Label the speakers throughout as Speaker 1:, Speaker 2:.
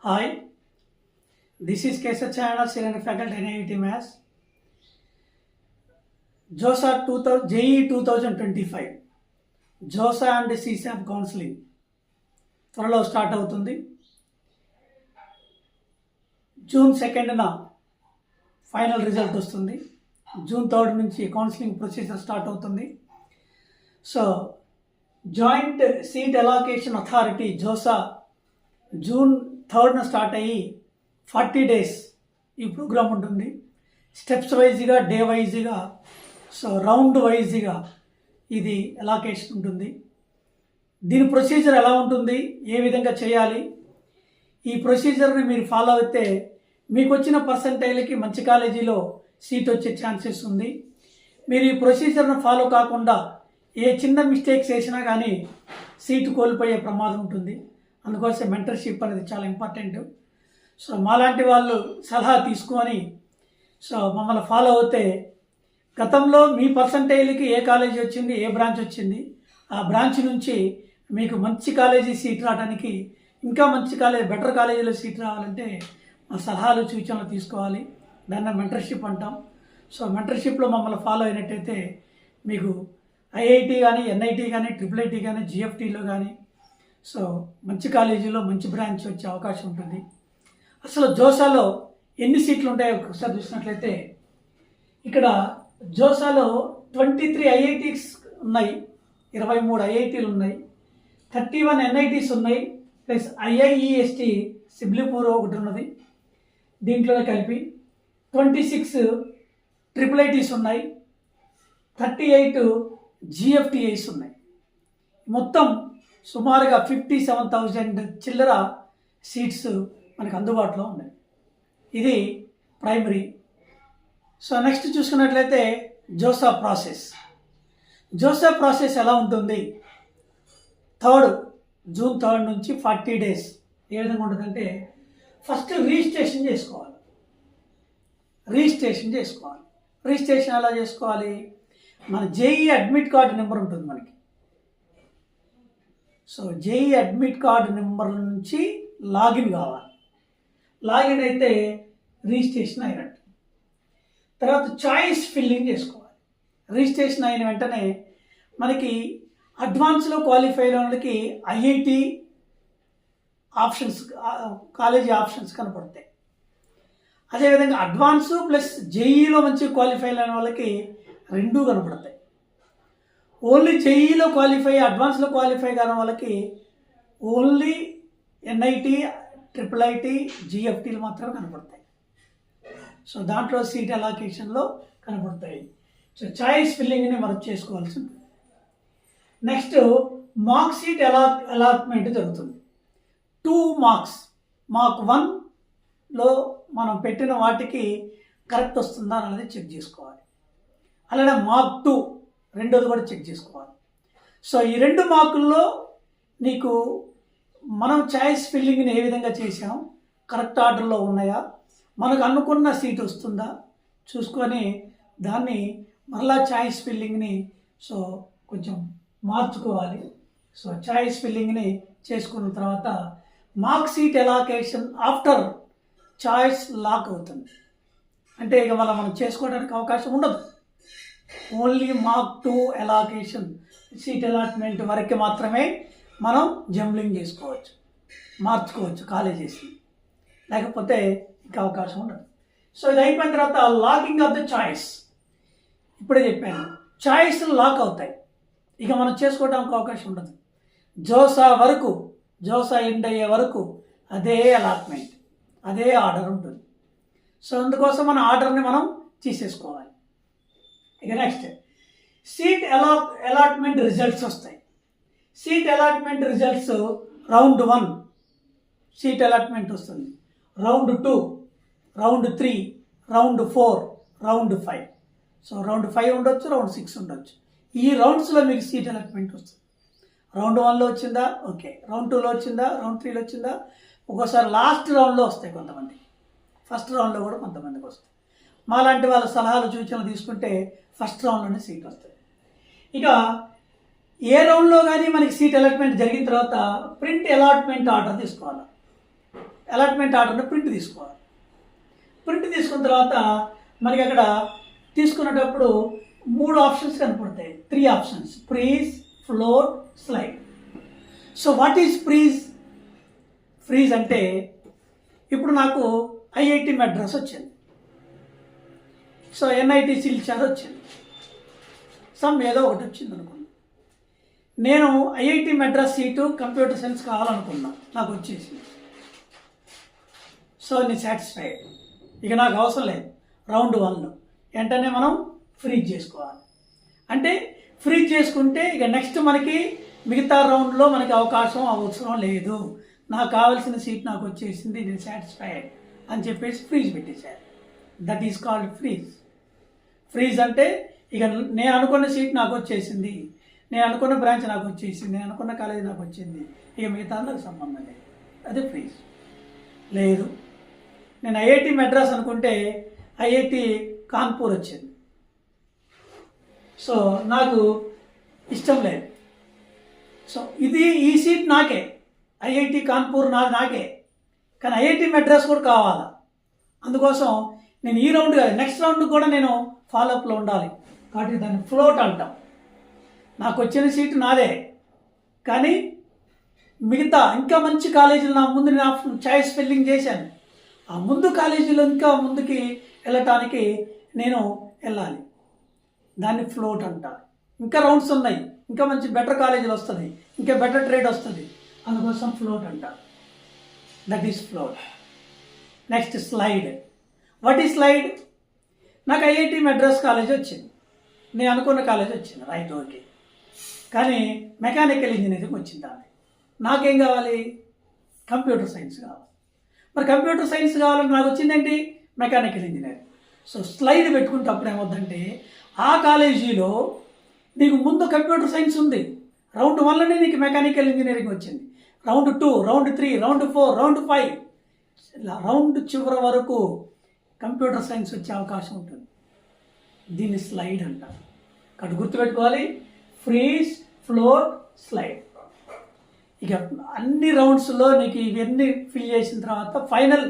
Speaker 1: Hi, this is Kesar Channel, Senior Faculty NIET Maths. JOSA 2000, JEE 2025 JOSA and CSAP counselling త్వరలో start అవుతుంది. June 2న final result వస్తుంది. June 3 నుంచి counselling procedure start అవుతుంది. So joint seat allocation authority JoSAA June 3న start అయ్యి 40 days ఈ programme ఉంటుంది. స్టెప్స్ వైజ్గా, డే వైజ్గా, సో రౌండ్ వైజ్గా ఇది అలాకేషన్ ఉంటుంది. దీని ప్రొసీజర్ ఎలా ఉంటుంది, ఏ విధంగా చేయాలి, ఈ ప్రొసీజర్ని మీరు ఫాలో అయితే మీకు వచ్చిన పర్సంటైల్కి మంచి కాలేజీలో సీట్ వచ్చే ఛాన్సెస్ ఉంది. మీరు ఈ ప్రొసీజర్ను ఫాలో కాకుండా ఏ చిన్న మిస్టేక్స్ చేసినా కానీ సీటు కోల్పోయే ప్రమాదం ఉంటుంది. అందుకోసం మెంటర్షిప్ అనేది చాలా ఇంపార్టెంట్. సో మాలాంటి వాళ్ళు సలహా తీసుకొని సో మమ్మల్ని ఫాలో అవుతే గతంలో మీ పర్సంటైల్కి ఏ కాలేజీ వచ్చింది, ఏ బ్రాంచ్ వచ్చింది, ఆ బ్రాంచ్ నుంచి మీకు మంచి కాలేజీ సీట్ రావడానికి, ఇంకా మంచి కాలేజీ, బెటర్ కాలేజీలో సీట్ రావాలంటే మా సలహాలు, సూచనలు తీసుకోవాలి. దాన్ని మెంటర్షిప్ అంటాం. సో మెంటర్షిప్లో మమ్మల్ని ఫాలో అయినట్టయితే మీకు ఐఐటి కానీ, ఎన్ఐటి కానీ, ట్రిపుల్ కానీ, జిఎఫ్టీలో కానీ సో మంచి కాలేజీలో మంచి బ్రాంచ్ వచ్చే అవకాశం ఉంటుంది. అసలు జోసాలో ఎన్ని సీట్లు ఉంటాయో ఒకసారి చూసినట్లయితే ఇక్కడ జోసాలో 23 ఐఐటీస్ ఉన్నాయి, 23 ఐఐటీలు ఉన్నాయి, 31 ఎన్ఐటీస్ ఉన్నాయి, ప్లస్ ఐఐఈఎస్టి సిబ్లిపూర్ ఒకటి ఉన్నది. దీంట్లోనే కలిపి 26 ట్రిపుల్ ఐటీస్ ఉన్నాయి, 38 జిఎఫ్టిఐస్ ఉన్నాయి. మొత్తం సుమారుగా 57,000 చిల్లర సీట్స్ మనకు అందుబాటులో ఉన్నాయి. ఇది ప్రైమరీ. సో నెక్స్ట్ చూసుకున్నట్లయితే జోసా ప్రాసెస్ ఎలా ఉంటుంది? జూన్ 3 నుంచి 40 డేస్ ఏ విధంగా ఉంటుందంటే, ఫస్ట్ రిజిస్ట్రేషన్ చేసుకోవాలి. రిజిస్ట్రేషన్ ఎలా చేసుకోవాలి? మన జేఈ అడ్మిట్ కార్డు నెంబర్ ఉంటుంది మనకి. So JEE admit card number నుంచి లాగిన్ కావాలి. లాగిన్ అయితే రిజిస్ట్రేషన్ అయినట్టు. తర్వాత చాయిస్ ఫిల్లింగ్ చేసుకోవాలి. రిజిస్ట్రేషన్ అయిన వెంటనే మనకి అడ్వాన్స్లో క్వాలిఫై అయిన వాళ్ళకి ఐఐటి ఆప్షన్స్, కాలేజీ ఆప్షన్స్ కనపడతాయి. అదేవిధంగా అడ్వాన్సు ప్లస్ జేఈలో మంచి క్వాలిఫై అయిన వాళ్ళకి రెండూ కనపడతాయి. ఓన్లీ జేఈలో క్వాలిఫై, అడ్వాన్స్లో క్వాలిఫై కాని వాళ్ళకి ఓన్లీ ఎన్ఐటి, ట్రిపుల్ ఐటి, జిఎఫ్టీలు మాత్రమే కనపడతాయి. సో దాంట్లో సీట్ అలాకేషన్లో కనపడతాయి. సో చాయిస్ ఫిల్లింగ్ని మనం చేసుకోవాల్సి ఉంటుంది. నెక్స్ట్ మార్క్ సీట్ అలాట్మెంట్ జరుగుతుంది. 2 మార్క్స్, మార్క్ 1లో మనం పెట్టిన వాటికి కరెక్ట్ వస్తుందా అనేది చెక్ చేసుకోవాలి. అలానే మార్క్ 2 రెండోది కూడా చెక్ చేసుకోవాలి. సో ఈ 2 మార్కుల్లో నీకు మనం చాయిస్ ఫిల్లింగ్ని ఏ విధంగా చేసాం, కరెక్ట్ ఆర్డర్లో ఉన్నాయా, మనకు అనుకున్న సీట్ వస్తుందా చూసుకొని దాన్ని మరలా చాయిస్ ఫిల్లింగ్ని సో కొంచెం మార్చుకోవాలి. సో చాయిస్ ఫిల్లింగ్ని చేసుకున్న తర్వాత mock seat allocation after choice lock అవుతుంది. అంటే ఇక మనం చేసుకోవడానికి అవకాశం ఉండదు. Only mock 2 allocation, seat allotment వరకు మాత్రమే మనం జంబ్లింగ్ చేసుకోవచ్చు, మార్చుకోవచ్చు కాలేజెస్ని, లేకపోతే ఇంకా అవకాశం ఉండదు. సో ఇది అయిపోయిన తర్వాత లాకింగ్ ఆఫ్ ద చాయిస్. ఇప్పుడే చెప్పాను, చాయిస్ లాక్ అవుతాయి, ఇక మనం చేసుకోవడానికి అవకాశం ఉండదు. జోసా ఎండ్ అయ్యే వరకు అదే అలాట్మెంట్, అదే ఆర్డర్ ఉంటుంది. సో అందుకోసం మన ఆర్డర్ని మనం తీసేసుకోవాలి. ఇక నెక్స్ట్ సీట్ అలాట్మెంట్ రిజల్ట్స్ వస్తాయి. Seat allotment results round 1 seat allotment వస్తుంది, round 2, round 3, round 4, round 5. So round 5 ఉండొచ్చు, రౌండ్ 6 ఉండొచ్చు. ఈ రౌండ్స్లో మీకు సీట్ అలాట్మెంట్ వస్తుంది. రౌండ్ 1లో వచ్చిందా, ఓకే, రౌండ్ 2లో వచ్చిందా, రౌండ్ 3లో వచ్చిందా, ఒక్కోసారి లాస్ట్ రౌండ్లో వస్తాయి కొంతమంది, ఫస్ట్ రౌండ్లో కూడా కొంతమందికి వస్తాయి. మాలాంటి వాళ్ళ సలహాలు, సూచనలు తీసుకుంటే ఫస్ట్ రౌండ్లోనే సీట్ వస్తుంది. ఇక ఏ రౌండ్లో కానీ మనకి సీట్ అలాట్మెంట్ జరిగిన తర్వాత ప్రింట్ అలాట్మెంట్ ఆర్డర్ తీసుకోవాలి. అలాట్మెంట్ ఆర్డర్ని ప్రింట్ తీసుకోవాలి. ప్రింట్ తీసుకున్న తర్వాత మనకి అక్కడ తీసుకునేటప్పుడు 3 ఆప్షన్స్ కనపడతాయి, 3 options: freeze, float, slide. So what is freeze? Freeze అంటే ఇప్పుడు నాకు ఐఐటి మద్రాస్ వచ్చింది, సో ఎన్ఐటి సిల్చార్ వచ్చింది, సమ్ ఏదో ఒకటి వచ్చింది అనుకున్నా. నేను IIT Madras seat computer science కావాలనుకున్నా, నాకు వచ్చేసింది. సో నేను సాటిస్ఫైడ్, ఇక నాకు అవసరం లేదు. రౌండ్ 1 వెంటనే మనం ఫ్రీజ్ చేసుకోవాలి. అంటే ఫ్రీజ్ చేసుకుంటే ఇక నెక్స్ట్ మనకి మిగతా రౌండ్లో మనకి అవసరం లేదు, నాకు కావాల్సిన సీట్ నాకు వచ్చేసింది, నేను సాటిస్ఫైడ్ అని చెప్పేసి ఫ్రీజ్ పెట్టేశారు. That is called freeze. Freeze అంటే ఇక నేను అనుకున్న సీట్ నాకు వచ్చేసింది, నేను అనుకున్న బ్రాంచ్ నాకు వచ్చేసింది, నేను అనుకున్న కాలేజీ నాకు వచ్చింది, ఇక మిగతా నాకు సంబంధం లేదు, అదే ఫ్రీజ్. లేదు, నేను ఐఐటి మద్రాస్ అనుకుంటే ఐఐటి కాన్పూర్ వచ్చింది, సో నాకు ఇష్టం లేదు. సో ఈ సీట్ నాకే, ఐఐటి కాన్పూర్ నాకే, కానీ ఐఐటి మద్రాస్ కూడా కావాలా. అందుకోసం నేను ఈ రౌండ్ కాదు, నెక్స్ట్ రౌండ్ కూడా నేను ఫాలోఅప్లో ఉండాలి. కాబట్టి దాన్ని ఫ్లోట్ అంటాం. నాకు వచ్చిన సీటు నాదే, కానీ మిగతా ఇంకా మంచి కాలేజీలు నా ముందు నా చాయిస్ ఫిల్లింగ్ చేశాను, ఆ ముందు కాలేజీలో ఇంకా ముందుకి వెళ్ళటానికి నేను వెళ్ళాలి, దాన్ని ఫ్లోట్ అంటారు. ఇంకా రౌండ్స్ ఉన్నాయి, ఇంకా మంచి బెటర్ కాలేజీలు వస్తుంది, ఇంకా బెటర్ ట్రేడ్ వస్తుంది, అందుకోసం ఫ్లోట్ అంటారు. That is float. Next slide. What is slide? నాకు ఐఐటి మద్రాస్ కాలేజ్ వచ్చింది, నేను అనుకున్న కాలేజ్ వచ్చింది, రైట్, ఓకే, కానీ మెకానికల్ ఇంజనీరింగ్ వచ్చింది. నాకేం కావాలి? కంప్యూటర్ సైన్స్ కావాలి. మరి కంప్యూటర్ సైన్స్ కావాలని నాకు వచ్చిందేంటి? Mechanical engineering. సో స్లైడ్ పెట్టుకుంటే అప్పుడు ఏమవుతుందంటే ఆ కాలేజీలో నీకు ముందు కంప్యూటర్ సైన్స్ ఉంది, రౌండ్ 1లోనే నీకు మెకానికల్ ఇంజనీరింగ్ వచ్చింది, రౌండ్ 2, రౌండ్ 3, రౌండ్ 4, రౌండ్ 5, ఇలా రౌండ్ చివరి వరకు కంప్యూటర్ సైన్స్ వచ్చే అవకాశం ఉంటుంది. దీన్ని స్లైడ్ అంటారు. కాబట్టి గుర్తుపెట్టుకోవాలి, ఫ్రీజ్, ఫ్లోట్, స్లైడ్. ఇక అన్ని రౌండ్స్లో నీకు ఇవన్నీ ఫిల్ చేసిన తర్వాత ఫైనల్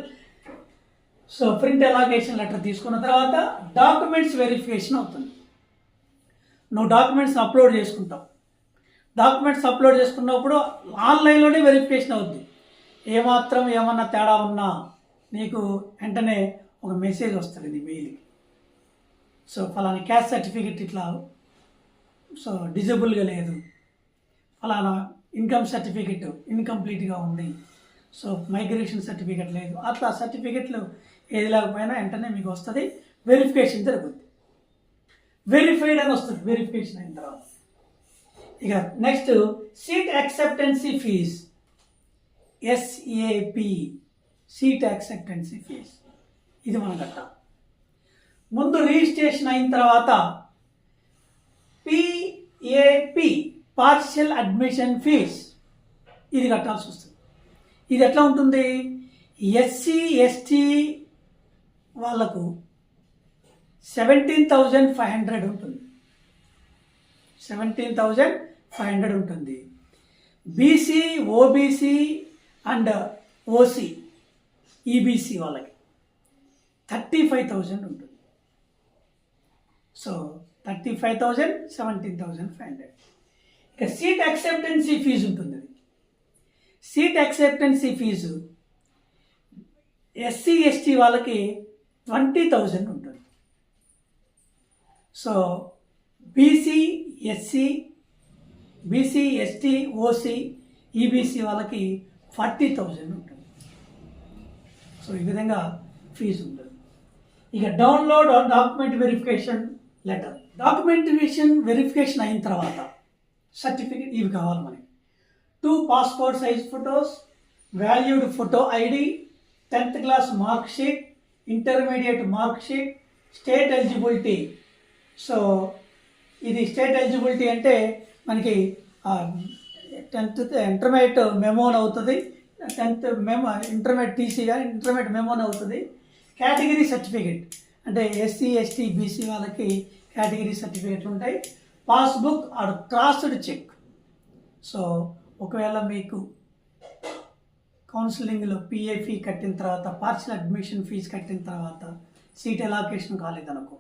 Speaker 1: సో ప్రింట్ అలాగేషన్ లెటర్ తీసుకున్న తర్వాత డాక్యుమెంట్స్ వెరిఫికేషన్ అవుతుంది. నువ్వు డాక్యుమెంట్స్ అప్లోడ్ చేసుకుంటావు, డాక్యుమెంట్స్ అప్లోడ్ చేసుకున్నప్పుడు ఆన్లైన్లోనే వెరిఫికేషన్ అవుద్ది. ఏమన్నా తేడా ఉన్నా నీకు వెంటనే ఒక మెసేజ్ వస్తుంది నీ మెయిల్కి. సో ఫలానా క్యాస్ట్ సర్టిఫికెట్ ఇట్లా సో డిజబుల్గా లేదు, ఫలానా ఇన్కమ్ సర్టిఫికెట్ ఇన్కంప్లీట్గా ఉంది, సో మైగ్రేషన్ సర్టిఫికెట్ లేదు, అట్లా సర్టిఫికెట్లు ఏది లేకపోయినా వెంటనే మీకు వస్తుంది, వెరిఫికేషన్ జరుగుతుంది. వెరిఫైడ్ అని వస్తుంది వెరిఫికేషన్ అయిన తర్వాత. ఇక next seat acceptance fee, SAP, seat acceptance fee. ఇది మనం కట్టాలి. ముందు రిజిస్ట్రేషన్ అయిన తర్వాత పిఏపి, పార్షియల్ అడ్మిషన్ ఫీజ్, ఇది కట్టాల్సి వస్తుంది. ఇది ఎట్లా ఉంటుంది? ఎస్సీ ఎస్టీ వాళ్ళకు 17,500 ఉంటుంది, 17,500 ఉంటుంది. BC, OBC and OC, EBC వాళ్ళకి 35,000 ఉంటుంది. సో 35,000, 17,500. ఇక సీట్ యాక్సెప్టెన్సీ ఫీజు ఉంటుంది. Seat acceptance fee SC ST వాళ్ళకి 20,000 ఉంటుంది. So BC ST, OC, EBC వాళ్ళకి 40,000 ఉంటుంది. సో ఈ విధంగా ఫీజు ఉంటుంది. ఇక download document verification letter. Documentation verification అయిన తర్వాత సర్టిఫికేట్ ఇవి కావాలి మనకి. 2 passport size photos, valid photo ID, 10th class mark sheet, intermediate mark sheet, state eligibility. So ఇది స్టేట్ ఎలిజిబిలిటీ అంటే మనకి 10th ఇంటర్మీడియట్ మెమోన్ అవుతుంది, 10th ఇంటర్మీడియట్ టీసీ కానీ ఇంటర్మీడియట్ మెమోన్ అవుతుంది. కేటగిరీ సర్టిఫికేట్ అంటే ఎస్సీ ఎస్టీ బీసీ వాళ్ళకి కేటగిరీ సర్టిఫికేట్లు ఉంటాయి. Passbook or crossed cheque. So ఒకవేళ మీకు కౌన్సిలింగ్లో పిఏ ఫీ కట్టిన తర్వాత, పార్షియల్ అడ్మిషన్ ఫీజు కట్టిన తర్వాత సీట్ అలాకేషన్ కాలేదనుకో,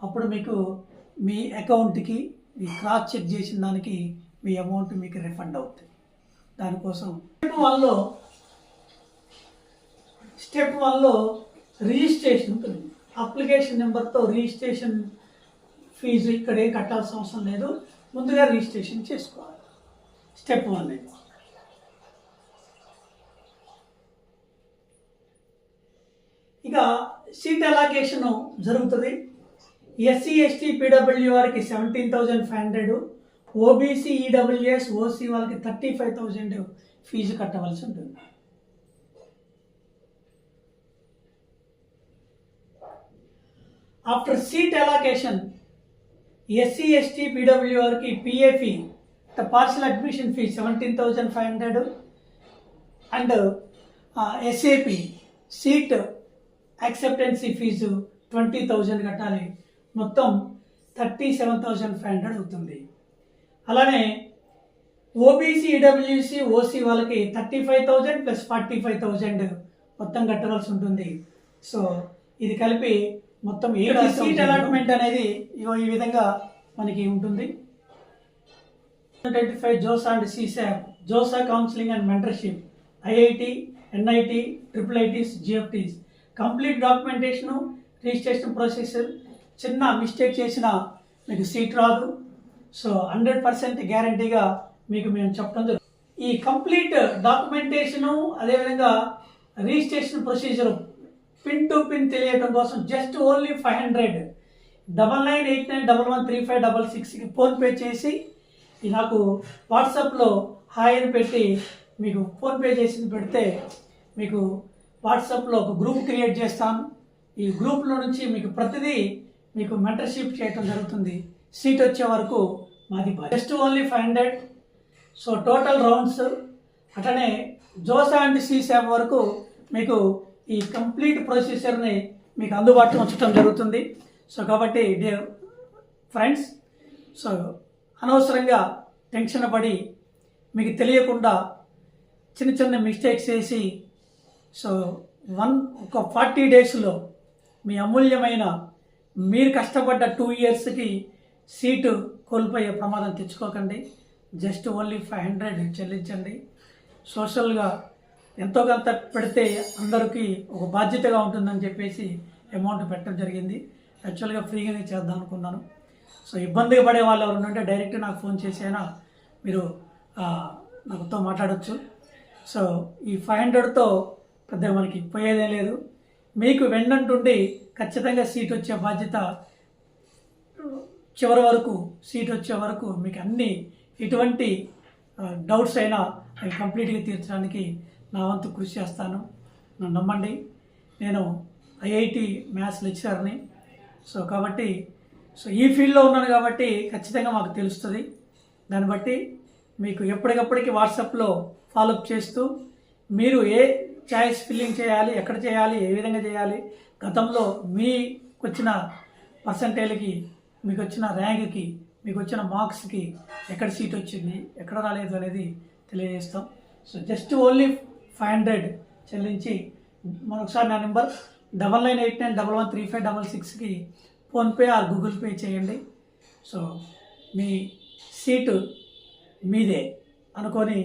Speaker 1: అప్పుడు మీకు మీ అకౌంట్కి మీ క్రాస్ చెక్ చేసిన దానికి మీ అమౌంట్ మీకు రిఫండ్ అవుతుంది. దానికోసం స్టెప్ వన్లో రిజిస్ట్రేషన్ ఉంటుంది. అప్లికేషన్ నెంబర్తో రిజిస్ట్రేషన్ ఫీజు ఇక్కడే కట్టాల్సిన అవసరం లేదు, ముందుగా రిజిస్ట్రేషన్ చేసుకోవాలి. స్టెప్ 1. ఇక సీట్ అలాకేషన్ జరుగుతుంది. ఎస్సీ ఎస్టీ పీడబ్ల్యూ వారికి 17,500, ఓబీసీ ఈడబ్ల్యూఎస్ ఓసీ వాళ్ళకి 35,000 ఫీజు కట్టవలసి ఉంటుంది. After seat allocation SC ST PW వారికి PA fee, the partial admission fee 17,500 and SAP seat acceptance fees 20,000 కట్టాలి. మొత్తం 37,500 అవుతుంది. అలానే ఓబీసీ ఈడబ్ల్యూసి ఓసీ వాళ్ళకి 35,000 ప్లస్ 45,000 మొత్తం కట్టవలసి ఉంటుంది. సో ఇది కలిపి మొత్తం సీట్ అలాట్మెంట్ అనేది ఈ విధంగా మనకి ఉంటుంది. 25 JoSAA and CSAB, JoSAA counselling and mentorship, IIT, NIT, IIITs, GFTs, complete documentation, registration processor. చిన్న మిస్టేక్ చేసిన మీకు సీట్ రాదు. సో 100% గ్యారంటీగా మీకు మేము చెప్పడం జరుగుతుంది. ఈ కంప్లీట్ డాక్యుమెంటేషను అదేవిధంగా registration procedure pin to pin తెలియటం కోసం జస్ట్ ఓన్లీ 500 9989113566కి ఫోన్పే చేసి నాకు వాట్సాప్లో హాయ్ అని పెట్టి మీకు ఫోన్పే చేసి పెడితే మీకు వాట్సాప్లో ఒక గ్రూప్ క్రియేట్ చేస్తాను. ఈ గ్రూప్లో నుంచి మీకు ప్రతిదీ మీకు మెంటర్షిప్ చేయటం జరుగుతుంది. సీట్ వచ్చే వరకు మాది just only 500. So total rounds అట్లనే జోసా అండ్ సిసాప్ వరకు మీకు ఈ కంప్లీట్ ప్రొసీజర్ని మీకు అందుబాటులో ఉంచడం జరుగుతుంది. సో కాబట్టి ఫ్రెండ్స్, సో అనవసరంగా టెన్షన్ పడి మీకు తెలియకుండా చిన్న చిన్న మిస్టేక్స్ చేసి సో ఒక 40 డేస్లో మీ అమూల్యమైన మీరు కష్టపడ్డ 2 ఇయర్స్కి సీటు కోల్పోయే ప్రమాదం తెచ్చుకోకండి. జస్ట్ ఓన్లీ 500 చెల్లించండి. సోషల్గా ఎంతో కొంత పెడితే అందరికీ ఒక బాధ్యతగా ఉంటుందని చెప్పేసి అమౌంట్ పెట్టడం జరిగింది. యాక్చువల్గా ఫ్రీగానే చేద్దాం అనుకున్నాను. సో ఇబ్బందిగా పడే వాళ్ళు ఎవరు ఉంటే డైరెక్ట్ నాకు ఫోన్ చేసైనా మీరు నాతో మాట్లాడవచ్చు. సో ఈ 500తో పెద్దగా మనకి పోయేదే లేదు. మీకు వెన్నంటుండి ఖచ్చితంగా సీట్ వచ్చే బాధ్యత, చివరి వరకు సీట్ వచ్చే వరకు మీకు అన్ని ఎటువంటి డౌట్స్ అయినా అవి కంప్లీట్గా తీర్చడానికి నా వంతు కృషి చేస్తాను. నన్ను నమ్మండి, నేను ఐఐటి మ్యాథ్స్ లెక్చరర్ని. సో కాబట్టి ఈ ఫీల్డ్లో ఉన్నాను కాబట్టి ఖచ్చితంగా మాకు తెలుస్తుంది. దాన్ని బట్టి మీకు ఎప్పటికప్పటికి వాట్సాప్లో ఫాలోఅప్ చేస్తూ మీరు ఏ చాయిస్ ఫిల్లింగ్ చేయాలి, ఎక్కడ చేయాలి, ఏ విధంగా చేయాలి, గతంలో మీకు వచ్చిన పర్సంటేజ్కి, మీకు వచ్చిన ర్యాంక్కి, మీకు వచ్చిన మార్క్స్కి ఎక్కడ సీట్ వచ్చింది, ఎక్కడ రాలేదు అనేది తెలియజేస్తాం. సో జస్ట్ ఓన్లీ 500 చెల్లించి మరొకసారి నా నెంబర్ 9989113566కి ఫోన్పే ఆర్ గూగుల్ పే చేయండి. సో మీ సీటు మీదే అనుకొని